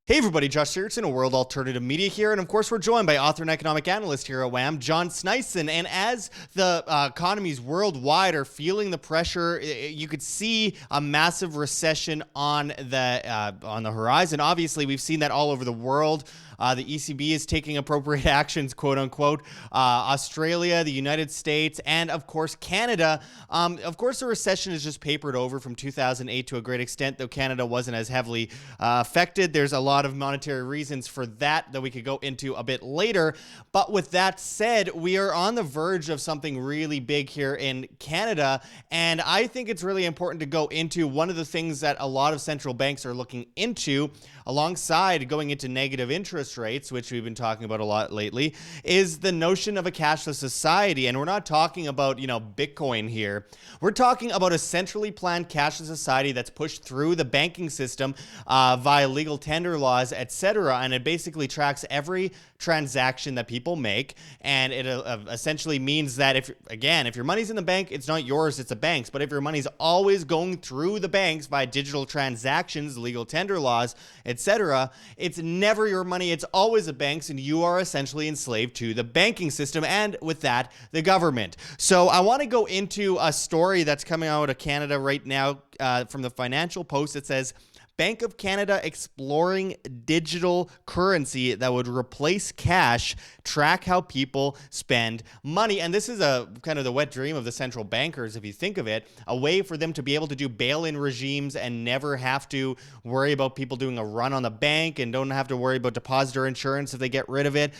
Hey everybody, Josh Sigurdson, a World Alternative Media here, and of course we're joined by author and economic analyst here at WAM, John Sneisen. And as the economies worldwide are feeling the pressure, you could see a massive recession on the horizon. Obviously, we've seen that all over the world. The ECB is taking appropriate actions, quote unquote. Australia, the United States, and of course Canada. Of course, the recession is just papered over from 2008 to a great extent, though Canada wasn't as heavily affected. There's a lot of monetary reasons for that we could go into a bit later. But with that said, we are on the verge of something really big here in Canada, and I think it's really important to go into one of the things that a lot of central banks are looking into, alongside going into negative interest rates, which we've been talking about a lot lately, is the notion of a cashless society. And we're not talking about, Bitcoin here. We're talking about a centrally planned cashless society that's pushed through the banking system via legal tender laws, etc. And it basically tracks every transaction that people make. And it essentially means that if your money's in the bank, it's not yours, it's a bank's. But if your money's always going through the banks via digital transactions, legal tender laws, etc., it's never your money, it's always a bank's, and you are essentially enslaved to the banking system, and with that, the government. So I want to go into a story that's coming out of Canada right now from the Financial Post. It says, Bank of Canada exploring digital currency that would replace cash, track how people spend money. And this is a kind of the wet dream of the central bankers, if you think of it, a way for them to be able to do bail-in regimes and never have to worry about people doing a run on the bank, and don't have to worry about depositor insurance if they get rid of it.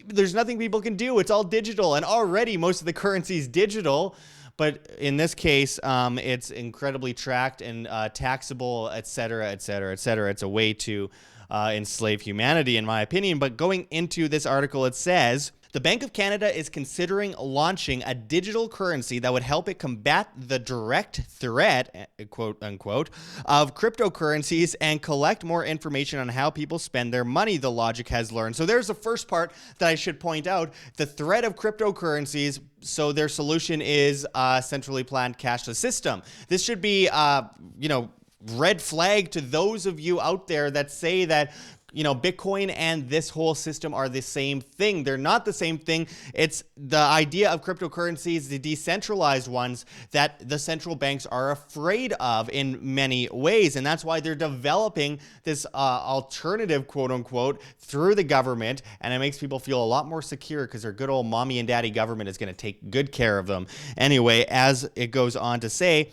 There's nothing people can do. It's all digital, and already most of the currency is digital. But in this case, it's incredibly tracked and taxable, et cetera, et cetera, et cetera. It's a way to enslave humanity, in my opinion. But going into this article, it says, the Bank of Canada is considering launching a digital currency that would help it combat the direct threat, quote unquote, of cryptocurrencies and collect more information on how people spend their money, the logic has learned. So there's the first part that I should point out, the threat of cryptocurrencies. So their solution is a centrally planned cashless system. This should be, red flag to those of you out there that say that Bitcoin and this whole system are the same thing. They're not the same thing. It's the idea of cryptocurrencies, the decentralized ones, that the central banks are afraid of in many ways. And that's why they're developing this alternative, quote unquote, through the government. And it makes people feel a lot more secure because their good old mommy and daddy government is going to take good care of them. Anyway, as it goes on to say,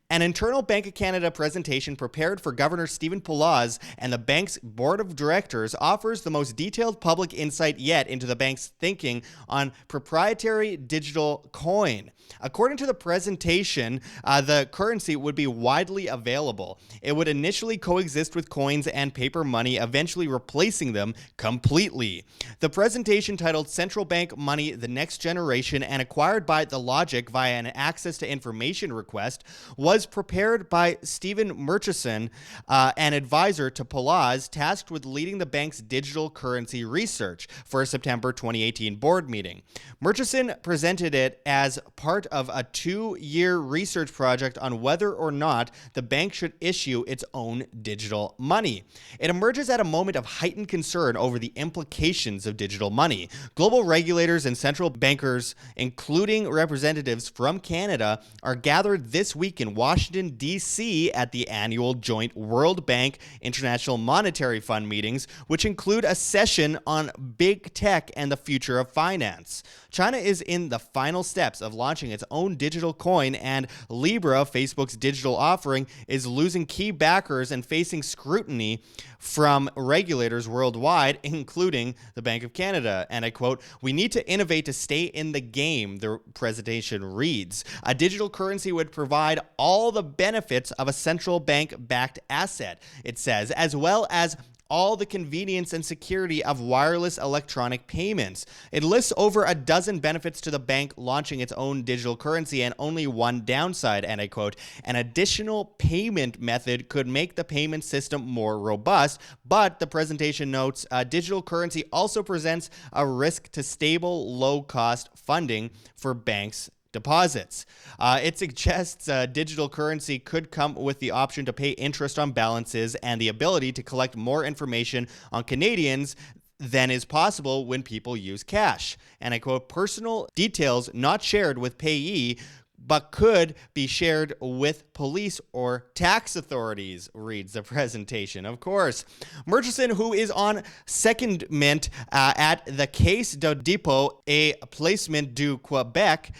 an internal Bank of Canada presentation prepared for Governor Stephen Pulaski and the bank's board of directors offers the most detailed public insight yet into the bank's thinking on proprietary digital coin. According to the presentation, the currency would be widely available. It would initially coexist with coins and paper money, eventually replacing them completely. The presentation, titled Central Bank Money, the Next Generation, and acquired by The Logic via an access to information request, was prepared by Stephen Murchison, an advisor to Pulaski, tasked with leading the bank's digital currency research, for a September 2018 board meeting. Murchison presented it as part of a 2-year research project on whether or not the bank should issue its own digital money. It emerges at a moment of heightened concern over the implications of digital money. Global regulators and central bankers, including representatives from Canada, are gathered this week in Washington, D.C. at the annual joint World Bank International Monetary Fund meetings, which include a session on big tech and the future of finance. China is in the final steps of launching its own digital coin, and Libra, Facebook's digital offering, is losing key backers and facing scrutiny from regulators worldwide, including the Bank of Canada. And I quote, "We need to innovate to stay in the game," the presentation reads. A digital currency would provide all the benefits of a central bank-backed asset, it says, as well as all the convenience and security of wireless electronic payments. It lists over a dozen benefits to the bank launching its own digital currency, and only one downside, and I quote, "An additional payment method could make the payment system more robust," but the presentation notes digital currency also presents a risk to stable, low-cost funding for banks deposits. It suggests digital currency could come with the option to pay interest on balances and the ability to collect more information on Canadians than is possible when people use cash. And I quote, personal details not shared with payee but could be shared with police or tax authorities, reads the presentation. Of course, Murchison, who is on secondment at the Caisse de dépôt et placement du Quebec,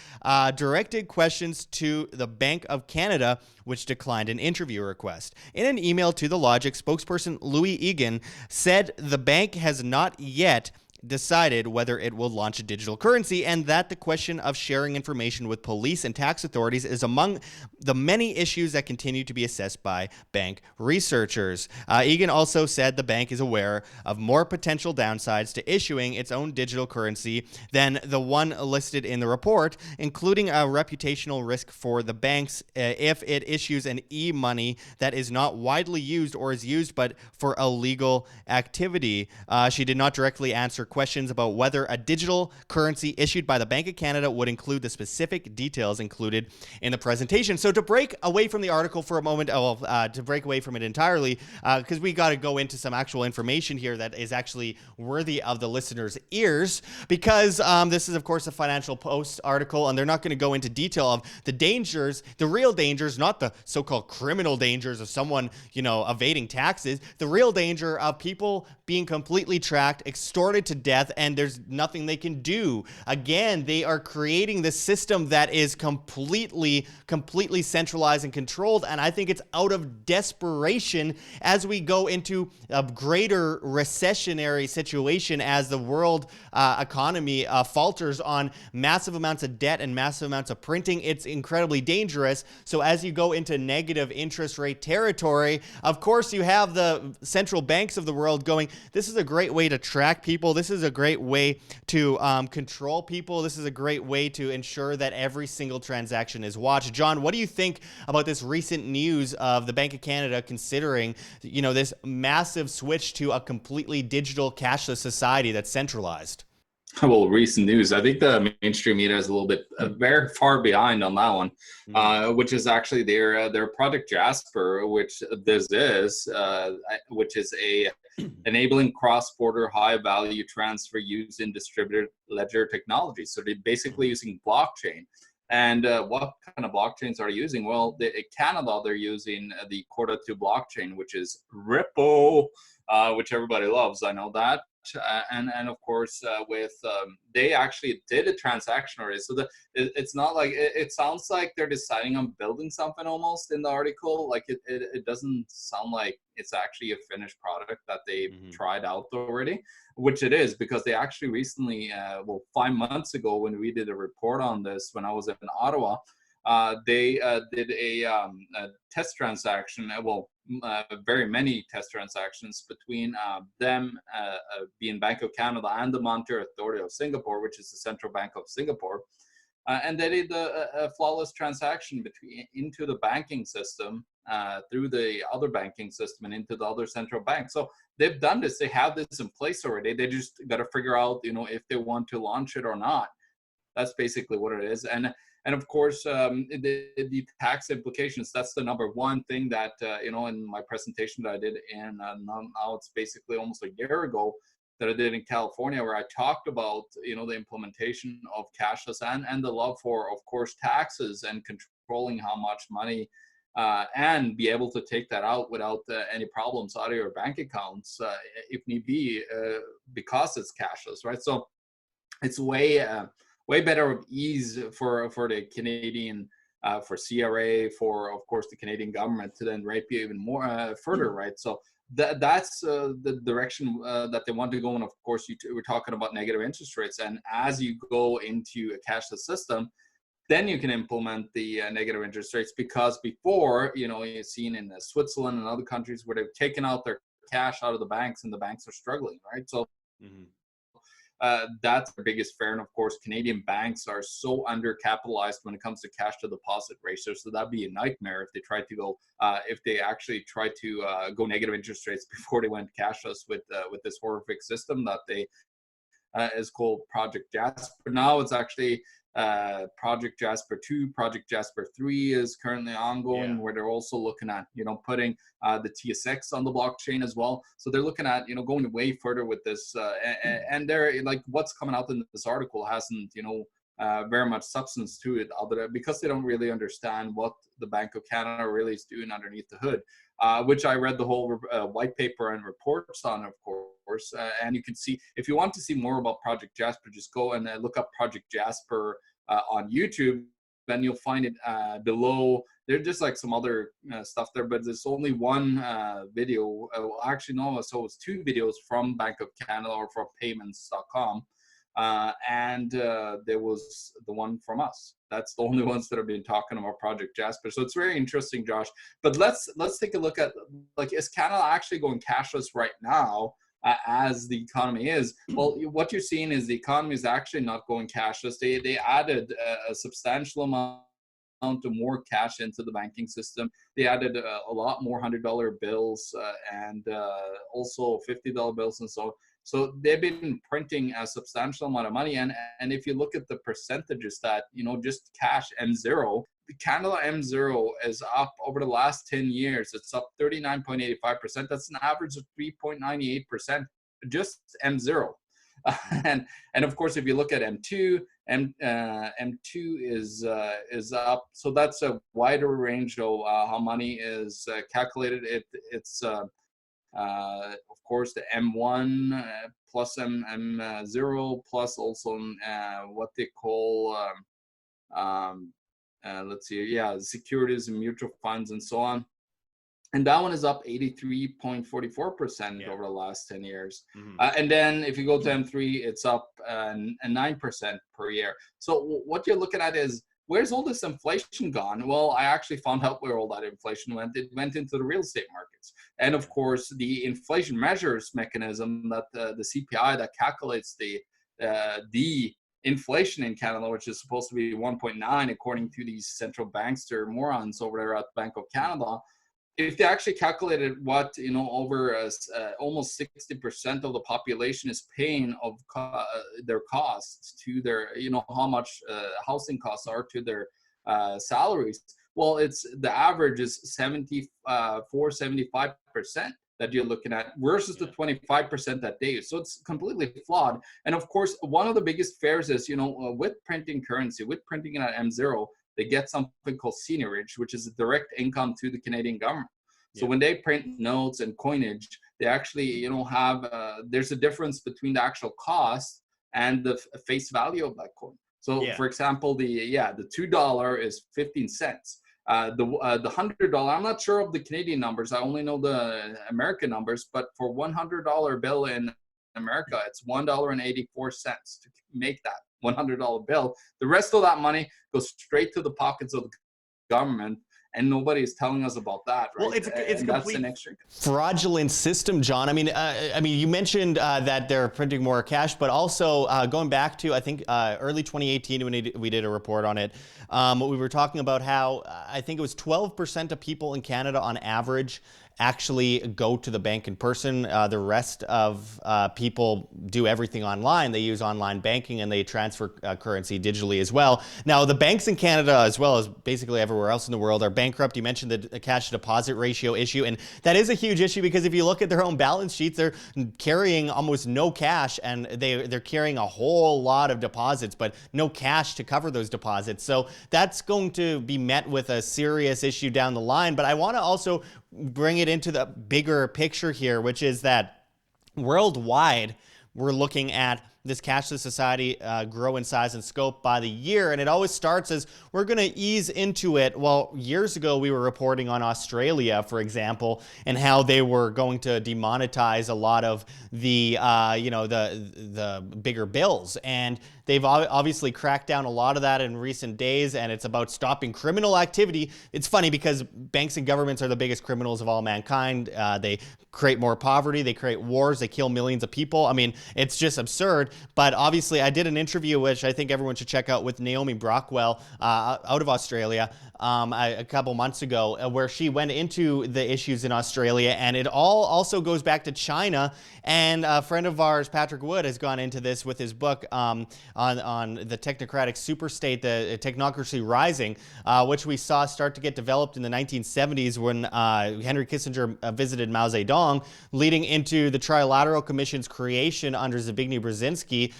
directed questions to the Bank of Canada, which declined an interview request. In an email to the Logic, spokesperson Louis Egan said the bank has not yet decided whether it will launch a digital currency, and that the question of sharing information with police and tax authorities is among the many issues that continue to be assessed by bank researchers. Egan also said the bank is aware of more potential downsides to issuing its own digital currency than the one listed in the report, including a reputational risk for the banks if it issues an e-money that is not widely used or is used but for illegal activity. She did not directly answer questions about whether a digital currency issued by the Bank of Canada would include the specific details included in the presentation. So to break away from the article for a moment, to break away from it entirely, because we got to go into some actual information here that is actually worthy of the listeners' ears, because this is, of course, a Financial Post article, and they're not going to go into detail of the dangers, the real dangers, not the so-called criminal dangers of someone, evading taxes, the real danger of people being completely tracked, extorted to death, and there's nothing they can do. Again, they are creating this system that is completely centralized and controlled, and I think it's out of desperation as we go into a greater recessionary situation as the world economy falters on massive amounts of debt and massive amounts of printing. It's incredibly dangerous. So as you go into negative interest rate territory, of course, you have the central banks of the world going, this is a great way to track people. This is a great way to control people. This is a great way to ensure that every single transaction is watched. John, what do you think about this recent news of the Bank of Canada considering, this massive switch to a completely digital cashless society that's centralized? Well, recent news. I think the mainstream media is a little bit very far behind on that one, which is actually their Project Jasper, which this is, which is a enabling cross-border high-value transfer using distributed ledger technology. So they're basically using blockchain. And what kind of blockchains are they using? Well, in Canada, they're using the Corda 2 blockchain, which is Ripple, which everybody loves. I know that. And of course, they actually did a transaction already. So it's not like it sounds like they're deciding on building something almost in the article. Like it doesn't sound like it's actually a finished product that they've tried out already, which it is, because they actually recently, 5 months ago when we did a report on this, when I was in Ottawa, they did a test transaction, very many test transactions between them being Bank of Canada and the Monetary Authority of Singapore, which is the central bank of Singapore. And they did a flawless transaction into the banking system through the other banking system and into the other central bank. So they've done this. They have this in place already. They just got to figure out, if they want to launch it or not. That's basically what it is. And of course, the tax implications, that's the number one thing that, in my presentation that I did now it's basically almost a year ago that I did in California, where I talked about, the implementation of cashless and the love for, of course, taxes and controlling how much money and be able to take that out without any problems out of your bank accounts, if need be, because it's cashless, right? So it's way better of ease for the Canadian, for CRA, for, of course, the Canadian government to then rape you even more further, right? So that's the direction that they want to go. And of course, we're talking about negative interest rates. And as you go into a cashless system, then you can implement the negative interest rates, because before, you've seen in Switzerland and other countries where they've taken out their cash out of the banks and the banks are struggling, right? So that's the biggest fear. And of course, Canadian banks are so undercapitalized when it comes to cash to deposit ratio. So that'd be a nightmare if they tried to go, if they actually tried to go negative interest rates before they went cashless with this horrific system that they is called Project Jasper. Now it's actually Project Jasper 2, Project Jasper 3 is currently ongoing, where they're also looking at, putting the TSX on the blockchain as well. So they're looking at, going way further with this. And they're like, what's coming out in this article hasn't, very much substance to it, because they don't really understand what the Bank of Canada really is doing underneath the hood, which I read the whole white paper and reports on, of course. And you can see, if you want to see more about Project Jasper, just go and look up Project Jasper on YouTube. Then you'll find it below. There's just like some other stuff there, but there's only one video. Actually, no, so it's two videos from Bank of Canada or from payments.com. And there was the one from us. That's the only ones that have been talking about Project Jasper. So it's very interesting, Josh. But let's take a look at, like, is Canada actually going cashless right now as the economy is? Well, what you're seeing is the economy is actually not going cashless. They added a substantial amount of more cash into the banking system. They added a lot more $100 bills and also $50 bills and so on. So they've been printing a substantial amount of money. And if you look at the percentages that, just cash M0, the Canada M0 is up over the last 10 years. It's up 39.85%. That's an average of 3.98%, just M0. And of course, if you look at M2, M2 is up. So that's a wider range of how money is calculated. It's of course, the M1 plus M0 plus also what they call, let's see, securities and mutual funds and so on. And that one is up 83.44% over the last 10 years. And then if you go to M3, it's up 9% per year. So what you're looking at is, where's all this inflation gone? Well, I actually found out where all that inflation went. It went into the real estate markets. And of course, the inflation measures mechanism, that the CPI that calculates the inflation in Canada, which is supposed to be 1.9 according to these central bankster morons over there at Bank of Canada. If they actually calculated what, over almost 60% of the population is paying of their costs to their, how much housing costs are to their salaries, well, the average is 75% that you're looking at versus the 25% that they use. So it's completely flawed. And of course, one of the biggest fares is, with printing currency, with printing it at M0, they get something called seigniorage, which is a direct income to the Canadian government. So when they print notes and coinage, they actually, have, there's a difference between the actual cost and the face value of that coin. So for example, the $2 is 15 cents. The $100, I'm not sure of the Canadian numbers. I only know the American numbers, but for $100 bill in America, it's $1.84 to make that $100 bill. The rest of that money goes straight to the pockets of the government, and nobody is telling us about that, right? Well, it's a complete an extra fraudulent system, John. I mean, you mentioned that they're printing more cash, but also going back to, I think, early 2018 when we did a report on it, we were talking about how I think it was 12% of people in Canada on average actually go to the bank in person. The rest of people do everything online. They use online banking and they transfer currency digitally as well. Now, the banks in Canada, as well as basically everywhere else in the world, are bankrupt. You mentioned the cash to deposit ratio issue, and that is a huge issue because if you look at their own balance sheets, they're carrying almost no cash, and they're carrying a whole lot of deposits, but no cash to cover those deposits. So that's going to be met with a serious issue down the line. But I want to also bring it into the bigger picture here, which is that worldwide, we're looking at this cashless society grow in size and scope by the year. And it always starts as we're going to ease into it. Well, years ago, we were reporting on Australia, for example, and how they were going to demonetize a lot of the, the bigger bills. And they've obviously cracked down a lot of that in recent days, and it's about stopping criminal activity. It's funny because banks and governments are the biggest criminals of all mankind. They create more poverty, they create wars, they kill millions of people. I mean, it's just absurd. But obviously, I did an interview, which I think everyone should check out, with Naomi Brockwell out of Australia a couple months ago, where she went into the issues in Australia. And it all also goes back to China. And a friend of ours, Patrick Wood, has gone into this with his book, on the technocratic superstate, the technocracy rising, which we saw start to get developed in the 1970s when Henry Kissinger visited Mao Zedong, leading into the Trilateral Commission's creation under Zbigniew Brzezinski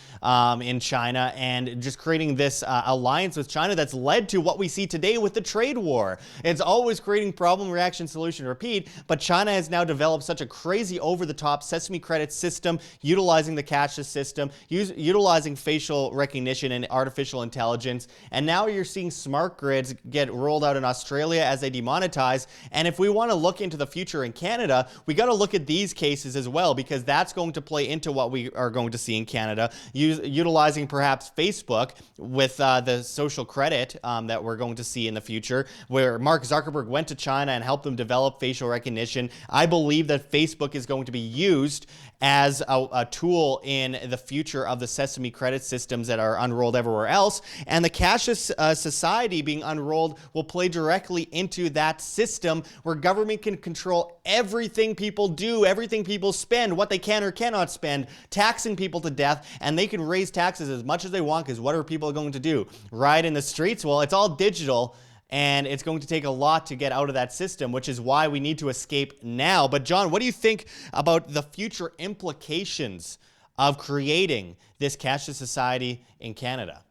in China, and just creating this alliance with China that's led to what we see today with the trade war. It's always creating problem, reaction, solution, repeat, but China has now developed such a crazy over-the-top sesame credit system, utilizing the cashless system, utilizing facial recognition and artificial intelligence, and now you're seeing smart grids get rolled out in Australia as they demonetize. And if we want to look into the future in Canada, we got to look at these cases as well, because that's going to play into what we are going to see in Canada, utilizing perhaps Facebook with the social credit that we're going to see in the future, where Mark Zuckerberg went to China and helped them develop facial recognition. I believe that Facebook is going to be used as a tool in the future of the sesame credit systems that are unrolled everywhere else. And the cashless society being unrolled will play directly into that system, where government can control everything people do, everything people spend, what they can or cannot spend, taxing people to death, and they can raise taxes as much as they want, because what are people going to do? Ride in the streets? Well, it's all digital. And it's going to take a lot to get out of that system, which is why we need to escape now. But John, what do you think about the future implications of creating this cashless society in Canada?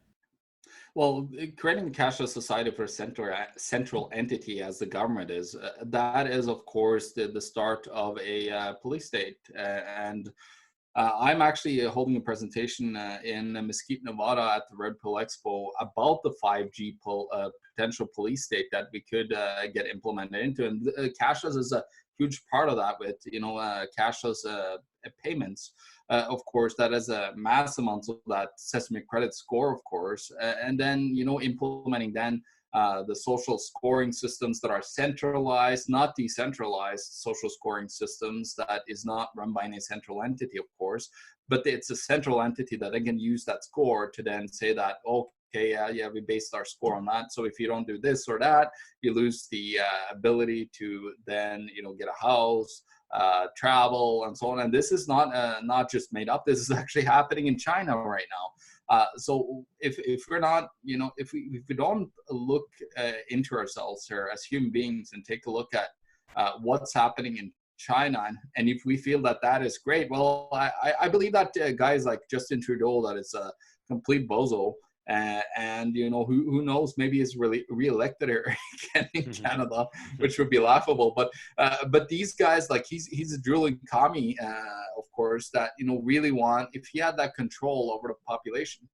Well, creating a cashless society for a central entity as the government is, that is, of course, the start of a police state. And I'm actually holding a presentation in Mesquite, Nevada at the Red Pill Expo about the 5G potential police state that we could get implemented into. And cashless is a huge part of that, with, cashless payments. Of course, that is a mass amount of that Sesame credit score, of course. And then, implementing then the social scoring systems that are centralized, not decentralized social scoring systems that is not run by any central entity, of course, but it's a central entity that they can use that score to then say that, okay, yeah, we based our score on that. So if you don't do this or that, you lose the ability to then, get a house, travel, and so on. And this is not just made up. This is actually happening in China right now. So if we're not, if we don't look into ourselves here as human beings and take a look at what's happening in China, and if we feel that that is great, well, I believe that guys like Justin Trudeau, that is a complete bozo. And who knows, maybe he's really re-elected here again in Canada, which would be laughable. But these guys, like, he's a drooling commie, of course, that really want, if he had that control over the population,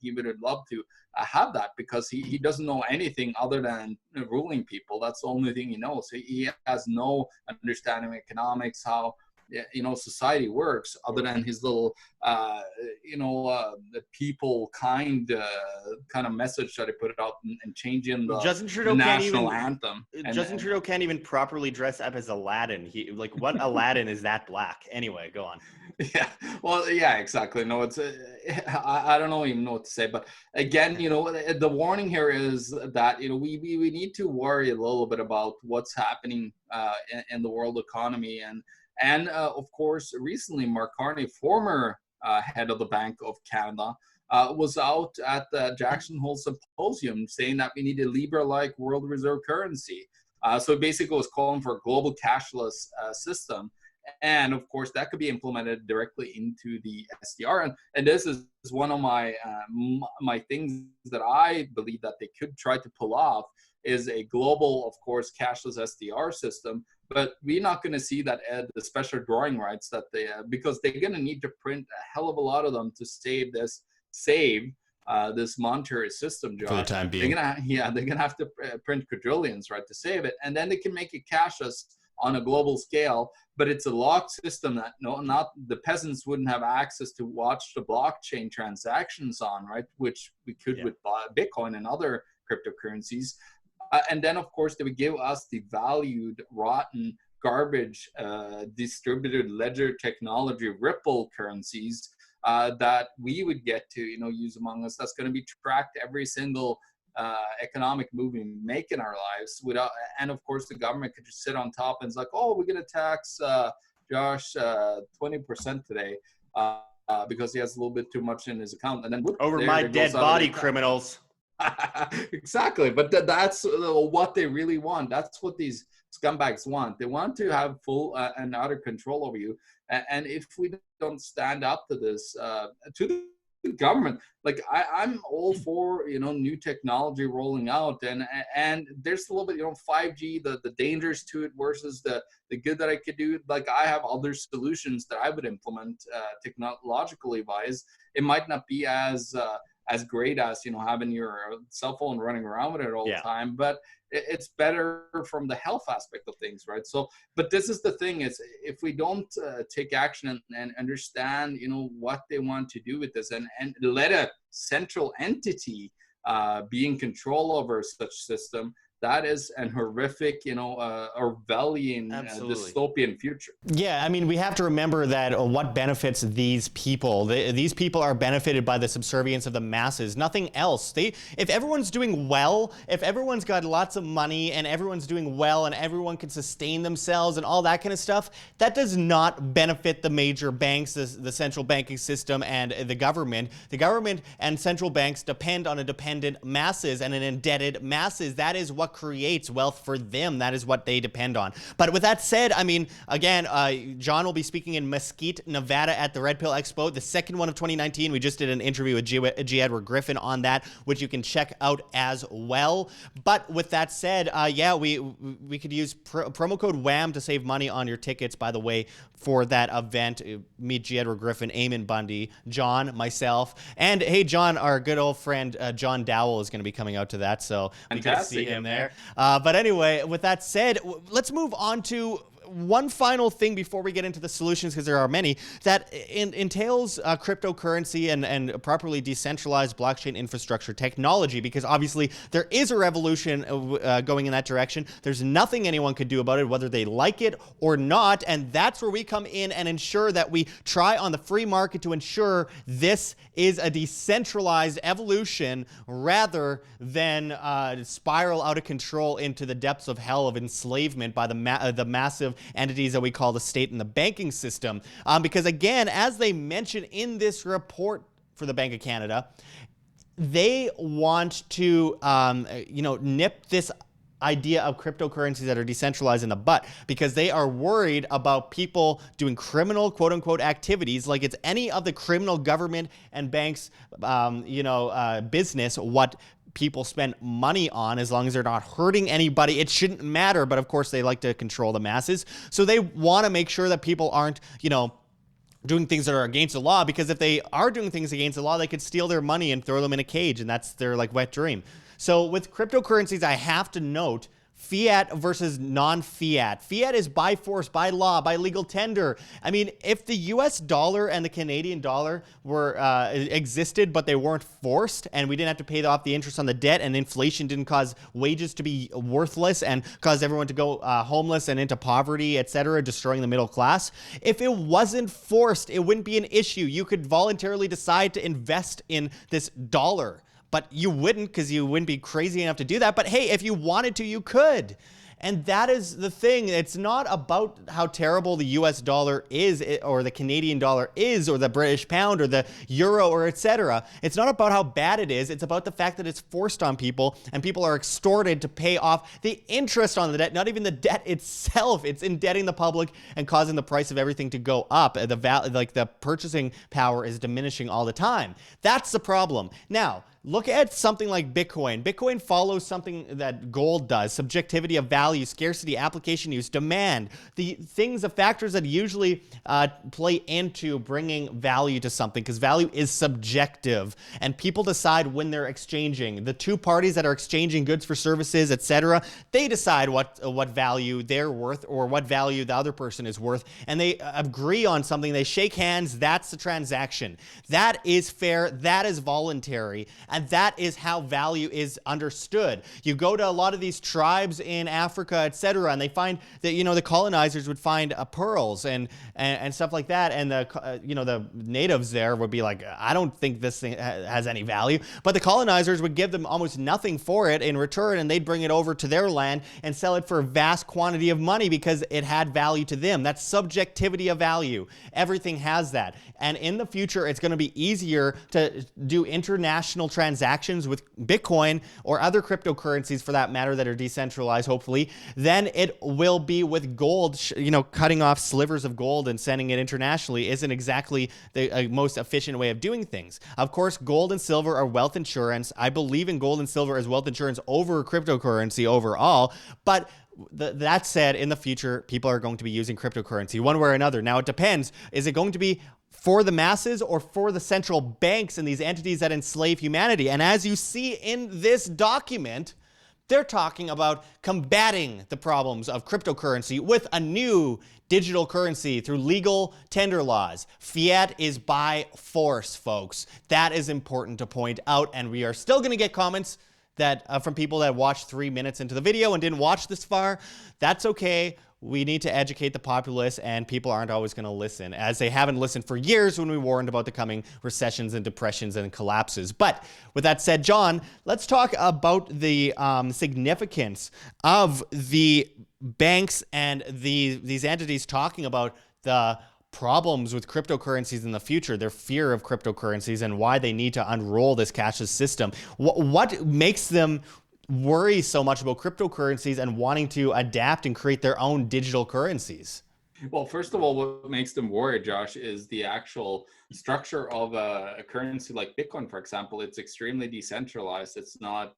he would love to have that, because he doesn't know anything other than ruling people. That's the only thing he knows. He has no understanding of economics, how society works, other than his little the people kind of message that he put out, and changing the national anthem. Justin Trudeau can't even properly dress up as Aladdin. What Aladdin is that black? Anyway, go on. Yeah, well, yeah, exactly. No, it's I don't even know what to say. But again, the warning here is that we need to worry a little bit about what's happening in the world economy. And of course, recently, Mark Carney, former head of the Bank of Canada, was out at the Jackson Hole Symposium saying that we need a Libra-like world reserve currency. So basically was calling for a global cashless system. And of course, that could be implemented directly into the SDR. And this is one of my things that I believe that they could try to pull off, is a global, of course, cashless SDR system. But we're not going to see that the special drawing rights that they because they're going to need to print a hell of a lot of them to save this monetary system, Josh. For the time being. They're gonna have to print quadrillions, right, to save it, and then they can make it cashless on a global scale. But it's a locked system that not the peasants wouldn't have access to watch the blockchain transactions on, right, which we could with Bitcoin and other cryptocurrencies. And then, of course, they would give us the valued, rotten, garbage, distributed ledger technology, Ripple currencies that we would get to, use among us. That's going to be tracked every single economic move we make in our lives. And of course, the government could just sit on top and it's like, oh, we're going to tax Josh 20% today. because he has a little bit too much in his account, and then whoop, Over there my it dead goes out of body, the account. criminals. Exactly, but that's what they really want. That's what these scumbags want. They want to have full and utter control over you. And if we don't stand up to this, to the government, like I'm all for new technology rolling out, and there's a little bit 5G, the dangers to it versus the good that I could do. Like I have other solutions that I would implement technologically wise. It might not be as great as having your cell phone running around with it all the time, but it's better from the health aspect of things, right? So, but this is the thing: is if we don't take action and understand, what they want to do with this, and let a central entity be in control over such system, that is an horrific, Orwellian, dystopian future. Yeah, I mean, we have to remember that what benefits these people. These people are benefited by the subservience of the masses, nothing else. If everyone's doing well, if everyone's got lots of money and everyone's doing well and everyone can sustain themselves and all that kind of stuff, that does not benefit the major banks, the central banking system, and the government. The government and central banks depend on a dependent masses and an indebted masses. That is what creates wealth for them. That is what they depend on. But with that said, I mean, again, John will be speaking in Mesquite, Nevada at the Red Pill Expo, the second one of 2019. We just did an interview with G. Edward Griffin on that, which you can check out as well. But with that said, yeah, we could use promo code WHAM to save money on your tickets, by the way, for that event. Meet G. Edward Griffin, Eamon Bundy, John, myself, and hey, John, our good old friend John Dowell is going to be coming out to that, so we can see him there. But anyway, with that said, let's move on to one final thing before we get into the solutions, because there are many, that entails cryptocurrency and properly decentralized blockchain infrastructure technology, because obviously there is a revolution going in that direction. There's nothing anyone could do about it, whether they like it or not, and that's where we come in and ensure that we try on the free market to ensure this is a decentralized evolution rather than spiral out of control into the depths of hell of enslavement by the massive entities that we call the state and the banking system. Because again, as they mention in this report for the Bank of Canada, they want to, nip this idea of cryptocurrencies that are decentralized in the butt, because they are worried about people doing criminal, quote unquote, activities like it's any of the criminal government and banks, business, what people spend money on, as long as they're not hurting anybody. It shouldn't matter, but of course they like to control the masses. So they want to make sure that people aren't, doing things that are against the law, because if they are doing things against the law, they could steal their money and throw them in a cage, and that's their wet dream. So with cryptocurrencies, I have to note fiat versus non-fiat. Fiat is by force, by law, by legal tender. I mean, if the US dollar and the Canadian dollar were existed, but they weren't forced, and we didn't have to pay off the interest on the debt, and inflation didn't cause wages to be worthless and cause everyone to go homeless and into poverty, etc., destroying the middle class. If it wasn't forced, it wouldn't be an issue. You could voluntarily decide to invest in this dollar. But you wouldn't, because you wouldn't be crazy enough to do that. But hey, if you wanted to, you could. And that is the thing. It's not about how terrible the US dollar is, or the Canadian dollar is, or the British pound, or the euro, or etc. It's not about how bad it is. It's about the fact that it's forced on people, and people are extorted to pay off the interest on the debt, not even the debt itself. It's indebting the public and causing the price of everything to go up. The purchasing power is diminishing all the time. That's the problem. Now, look at something like Bitcoin. Bitcoin follows something that gold does: subjectivity of value, scarcity, application use, demand. The factors that usually play into bringing value to something, because value is subjective, and people decide when they're exchanging. The two parties that are exchanging goods for services, etc., they decide what value they're worth, or what value the other person is worth, and they agree on something. They shake hands. That's the transaction. That is fair. That is voluntary. And that is how value is understood. You go to a lot of these tribes in Africa, etc., and they find that, the colonizers would find pearls and stuff like that, and the natives there would be like, I don't think this thing has any value, but the colonizers would give them almost nothing for it in return, and they'd bring it over to their land and sell it for a vast quantity of money because it had value to them. That's subjectivity of value. Everything has that. And in the future, it's going to be easier to do international transactions with Bitcoin or other cryptocurrencies, for that matter, that are decentralized, hopefully, than it will be with gold. Cutting off slivers of gold and sending it internationally isn't exactly the most efficient way of doing things. Of course, gold and silver are wealth insurance. I believe in gold and silver as wealth insurance over cryptocurrency overall, but that said, in the future, people are going to be using cryptocurrency one way or another. Now, it depends. Is it going to be for the masses or for the central banks and these entities that enslave humanity? And as you see in this document, they're talking about combating the problems of cryptocurrency with a new digital currency through legal tender laws. Fiat is by force, folks. That is important to point out, and we are still going to get comments that from people that watched 3 minutes into the video and didn't watch this far. That's okay. We need to educate the populace, and people aren't always going to listen, as they haven't listened for years when we warned about the coming recessions and depressions and collapses. But with that said, John, let's talk about the significance of the banks and these entities talking about the problems with cryptocurrencies in the future, their fear of cryptocurrencies, and why they need to unroll this cashless system. What makes them worry so much about cryptocurrencies and wanting to adapt and create their own digital currencies? Well, first of all, what makes them worry, Josh, is the actual structure of a currency like Bitcoin, for example. It's extremely decentralized. It's not,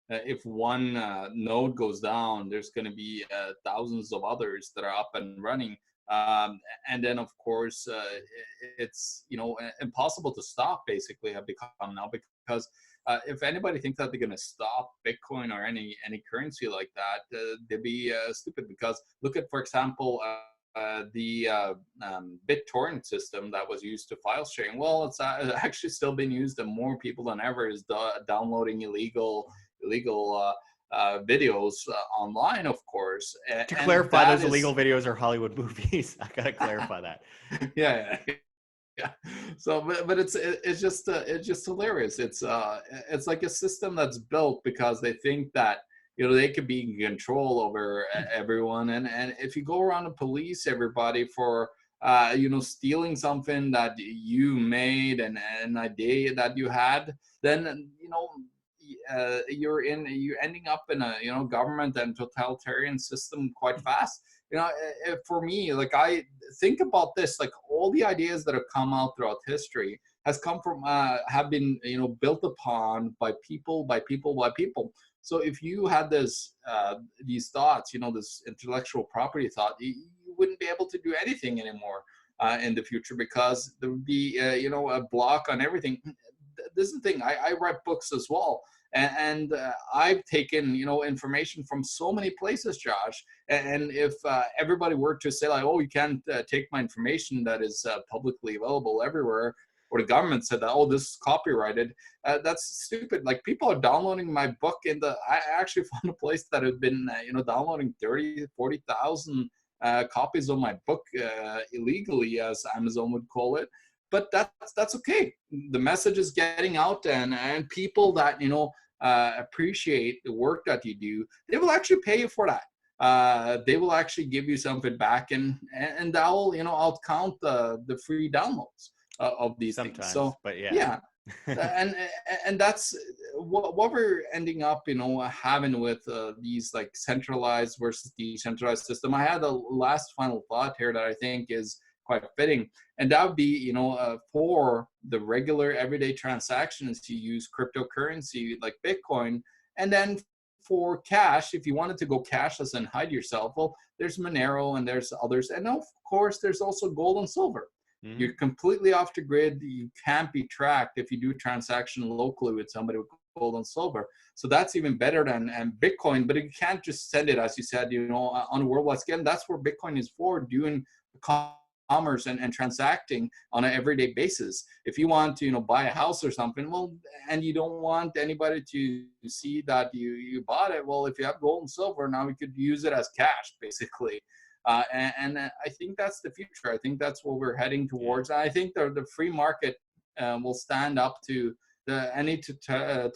if one node goes down, there's going to be thousands of others that are up and running. And then, of course, it's impossible to stop. Basically, have become now, because if anybody thinks that they're going to stop Bitcoin or any currency like that, they'd be stupid. Because look at, for example, the BitTorrent system that was used to file sharing. Well, it's actually still being used, and more people than ever is downloading illegal videos online, of course. To clarify, those illegal videos are Hollywood movies. I gotta clarify that. Yeah. So, but it's just hilarious. It's like a system that's built because they think that they could be in control over everyone, and if you go around and police everybody for stealing something that you made and an idea that you had, then you're ending up in a government and totalitarian system quite fast. For me, like, I think about this, like, all the ideas that have come out throughout history has come from have been built upon by people. So if you had these thoughts, this intellectual property thought, you wouldn't be able to do anything anymore in the future, because there would be a block on everything. This is the thing. I write books as well, and I've taken information from so many places, Josh. And if everybody were to say, like, oh, you can't take my information that is publicly available everywhere, or the government said that, oh, this is copyrighted, that's stupid. Like, people are downloading my book I actually found a place that had been downloading 40,000 copies of my book illegally, as Amazon would call it. But that's okay. The message is getting out, and people that appreciate the work that you do, they will actually pay you for that. They will actually give you something back, and that'll I'll count the free downloads of these sometimes things. So, but yeah. and that's what we're ending up having with these, like, centralized versus decentralized system. I had a last final thought here that I think is quite fitting, and that would be for the regular everyday transactions, you use cryptocurrency like Bitcoin. And then for cash, if you wanted to go cashless and hide yourself, well, there's Monero and there's others, and of course there's also gold and silver. Mm-hmm. You're completely off the grid. You can't be tracked if you do a transaction locally with somebody with gold and silver. So that's even better than Bitcoin. But you can't just send it, as you said, on a worldwide scale. That's what Bitcoin is for, doing commerce and transacting on an everyday basis. If you want to, buy a house or something, well, and you don't want anybody to see that you bought it, well, if you have gold and silver, now we could use it as cash, basically. And I think that's the future. I think that's what we're heading towards. I think the free market will stand up to any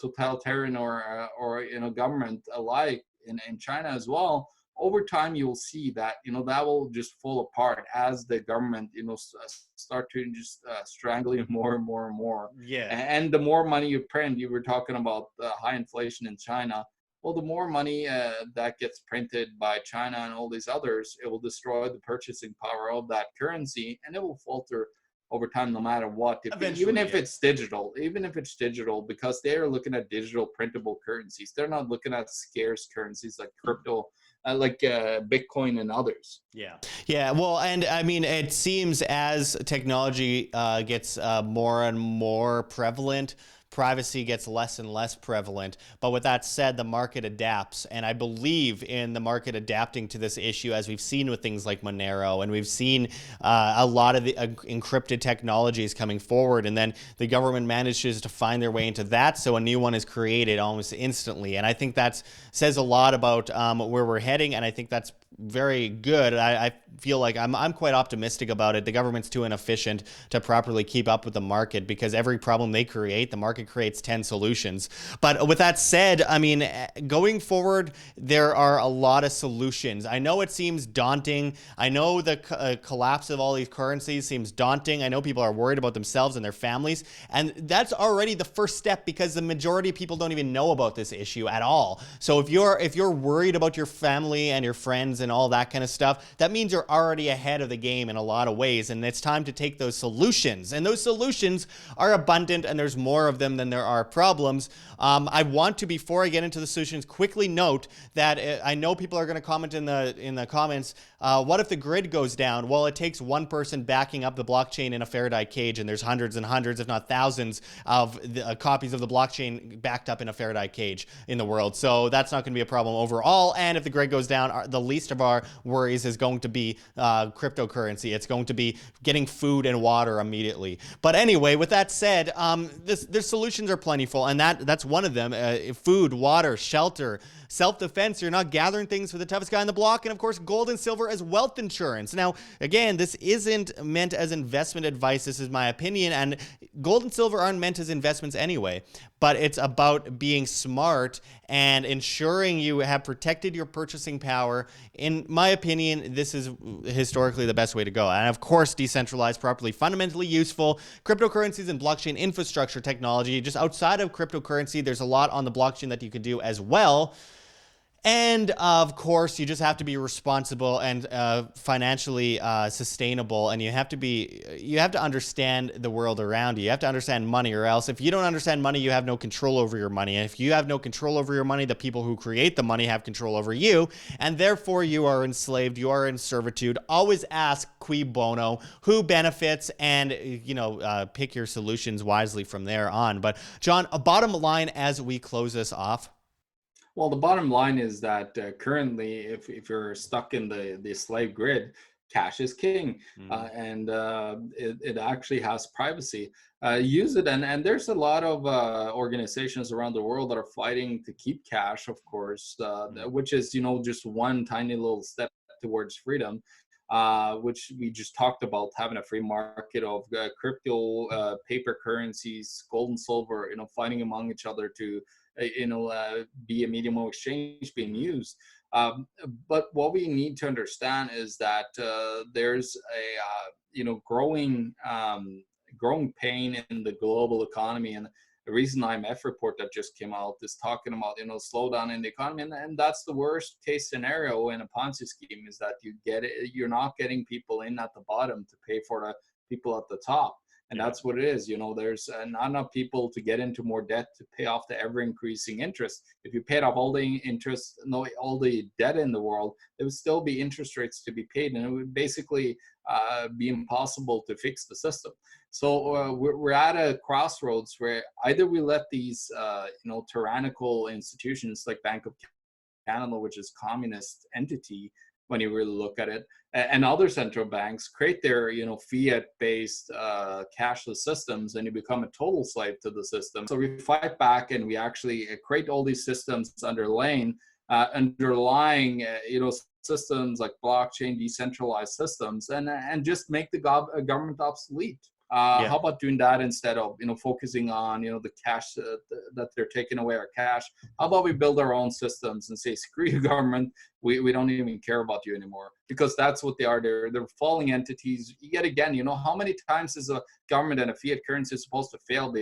totalitarian or government alike in China as well. Over time, you'll see that that will just fall apart as the government start to just strangle you more and more and more. Yeah. And the more money you print, you were talking about high inflation in China. Well, the more money that gets printed by China and all these others, it will destroy the purchasing power of that currency, and it will falter over time no matter what. Even if it's digital, because they are looking at digital printable currencies. They're not looking at scarce currencies like crypto, like Bitcoin and others. Yeah. Well, and I mean, it seems as technology gets more and more prevalent, privacy gets less and less prevalent. But with that said, the market adapts. And I believe in the market adapting to this issue, as we've seen with things like Monero, and we've seen a lot of the encrypted technologies coming forward. And then the government manages to find their way into that. So a new one is created almost instantly. And I think that says a lot about where we're heading. And I think that's very good. I feel like I'm quite optimistic about it. The government's too inefficient to properly keep up with the market, because every problem they create, the market creates 10 solutions. But with that said, I mean, going forward, there are a lot of solutions. I know it seems daunting. I know the collapse of all these currencies seems daunting. I know people are worried about themselves and their families. And that's already the first step, because the majority of people don't even know about this issue at all. So if you're worried about your family and your friends and all that kind of stuff, that means you're already ahead of the game in a lot of ways, and it's time to take those solutions. And those solutions are abundant, and there's more of them than there are problems. I want to, before I get into the solutions, quickly note that I know people are going to comment in the comments, what if the grid goes down? Well, it takes one person backing up the blockchain in a Faraday cage, and there's hundreds and hundreds, if not thousands, of copies of the blockchain backed up in a Faraday cage in the world. So that's not going to be a problem overall. And if the grid goes down, the least of our worries is going to be cryptocurrency. It's going to be getting food and water immediately. But anyway, with that said, the solutions are plentiful, and that's one of them. Food, water, shelter, self-defense. You're not gathering things for the toughest guy on the block, and of course, gold and silver as wealth insurance. Now, again, this isn't meant as investment advice. This is my opinion, and gold and silver aren't meant as investments anyway. But it's about being smart and ensuring you have protected your purchasing power. In my opinion, this is historically the best way to go. And of course, decentralized, properly, fundamentally useful. Cryptocurrencies and blockchain infrastructure technology. Just outside of cryptocurrency, there's a lot on the blockchain that you could do as well. And of course, you just have to be responsible and financially sustainable, and you have to understand the world around you. You have to understand money, or else if you don't understand money, you have no control over your money. And if you have no control over your money, the people who create the money have control over you, and therefore you are enslaved. You are in servitude. Always ask cui bono, who benefits, and pick your solutions wisely from there on. But John, a bottom line as we close this off. Well, the bottom line is that currently, if you're stuck in the slave grid, cash is king, and it actually has privacy. Use it, and there's a lot of organizations around the world that are fighting to keep cash, of course, which is just one tiny little step towards freedom. Which we just talked about, having a free market of crypto, paper currencies, gold and silver, fighting among each other to be a medium of exchange being used. But what we need to understand is that there's a growing pain in the global economy, and the recent IMF report that just came out is talking about slowdown in the economy, and that's the worst case scenario in a Ponzi scheme, is that you're not getting people in at the bottom to pay for the people at the top. And that's what it is. There's not enough people to get into more debt to pay off the ever increasing interest. If you paid off all the interest, all the debt in the world, there would still be interest rates to be paid, and it would basically be impossible to fix the system. So we're at a crossroads where either we let these tyrannical institutions like Bank of Canada, which is communist entity, when you really look at it. And other central banks create their, fiat-based cashless systems, and you become a total slave to the system. So we fight back, and we actually create all these systems underlying, systems like blockchain, decentralized systems, and just make the government obsolete. How about doing that instead of focusing on the cash that they're taking away our cash? How about we build our own systems and say, screw you, government, we don't even care about you anymore, because that's what they are. They're falling entities. Yet again, how many times is a government and a fiat currency supposed to fail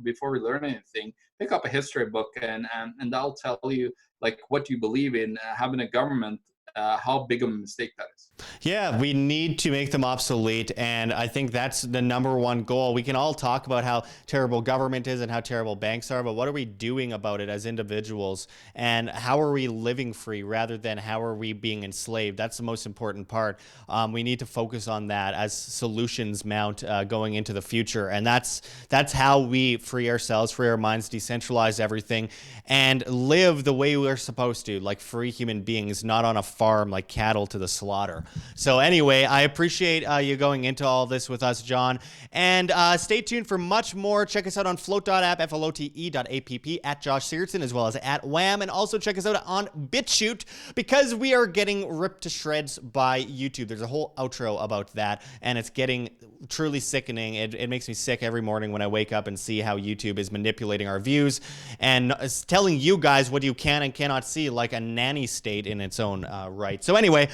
before we learn anything? Pick up a history book and that'll tell you like what you believe in. Having a government, how big of a mistake that is. Yeah, we need to make them obsolete, and I think that's the #1 goal. We can all talk about how terrible government is and how terrible banks are, but what are we doing about it as individuals, and how are we living free rather than how are we being enslaved? That's the most important part. We need to focus on that as solutions mount going into the future, and that's how we free ourselves, free our minds, decentralize everything, and live the way we're supposed to, like free human beings, not on a farm like cattle to the slaughter. So anyway, I appreciate you going into all this with us, John. And stay tuned for much more. Check us out on float.app, flote.app, at Josh Sigurdson, as well as at Wham. And also check us out on BitChute, because we are getting ripped to shreds by YouTube. There's a whole outro about that, and it's getting truly sickening. It makes me sick every morning when I wake up and see how YouTube is manipulating our views and telling you guys what you can and cannot see, like a nanny state in its own right. So anyway,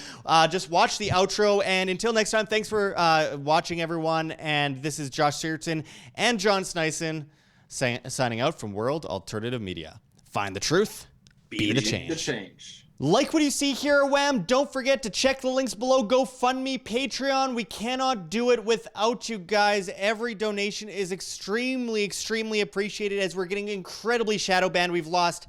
just watch the outro, and until next time, thanks for watching, everyone. And this is Josh Sigurdson and John Sneisen signing out from World Alternative Media. Find the truth, be the change. Like what you see here at Wham, don't forget to check the links below. GoFundMe, Patreon. We cannot do it without you guys. Every donation is extremely, extremely appreciated, as we're getting incredibly shadow banned. We've lost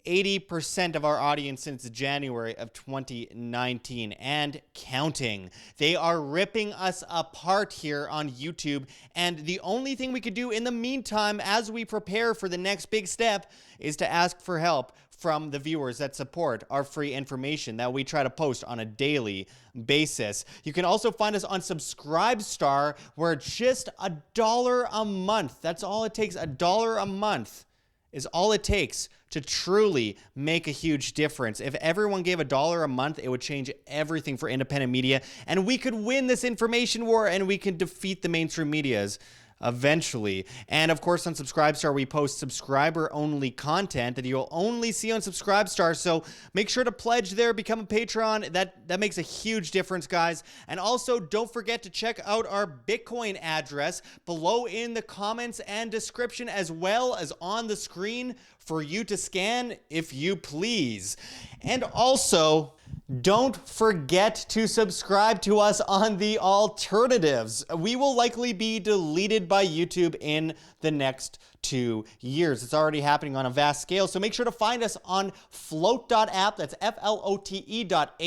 80% of our audience since January of 2019 and counting. They are ripping us apart here on YouTube, and the only thing we could do in the meantime as we prepare for the next big step is to ask for help from the viewers that support our free information that we try to post on a daily basis. You can also find us on Subscribestar, where just $1 a month, that's all it takes, $1 a month is all it takes to truly make a huge difference. If everyone gave $1 a month, it would change everything for independent media, and we could win this information war, and we can defeat the mainstream medias eventually. And of course, on Subscribestar, we post subscriber-only content that you'll only see on Subscribestar. So make sure to pledge there, become a patron. That makes a huge difference, guys. And also, don't forget to check out our Bitcoin address below in the comments and description, as well as on the screen for you to scan, if you please. And also, don't forget to subscribe to us on the alternatives. We will likely be deleted by YouTube in the next 2 years. It's already happening on a vast scale. So make sure to find us on float.app. That's flote.app.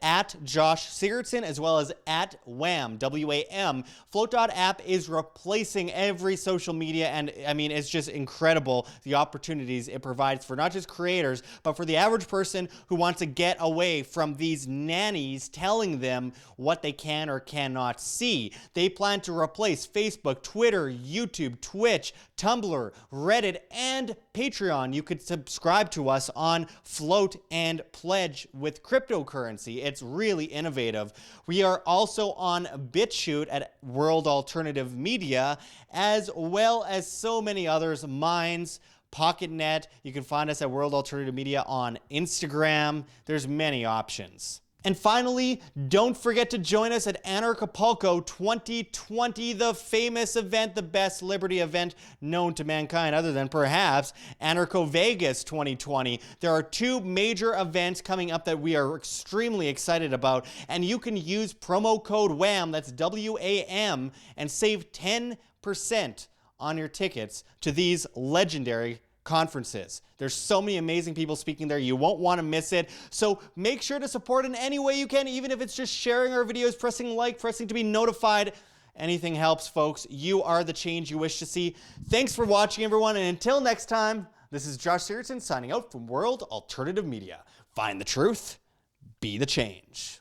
At Josh Sigurdson, as well as at Wham, W-A-M. Float.app is replacing every social media, and I mean, it's just incredible the opportunities it provides for not just creators, but for the average person who wants to get away from these nannies telling them what they can or cannot see. They plan to replace Facebook, Twitter, YouTube, Twitch, Tumblr, Reddit, and Patreon. You could subscribe to us on Float and pledge with cryptocurrency. It's really innovative. We are also on BitChute at World Alternative Media, as well as so many others, Minds, PocketNet. You can find us at World Alternative Media on Instagram. There's many options. And finally, don't forget to join us at Anarchapulco 2020, the famous event, the best liberty event known to mankind, other than perhaps Anarcho Vegas 2020. There are 2 major events coming up that we are extremely excited about, and you can use promo code WHAM, that's W-A-M, and save 10% on your tickets to these legendary conferences. There's so many amazing people speaking there. You won't want to miss it. So make sure to support in any way you can, even if it's just sharing our videos, pressing like, pressing to be notified. Anything helps, folks. You are the change you wish to see. Thanks for watching, everyone. And until next time, this is Josh Sigurdson signing out from World Alternative Media. Find the truth, Be the change.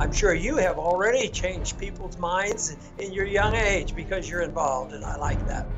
I'm sure you have already changed people's minds in your young age because you're involved, and I like that.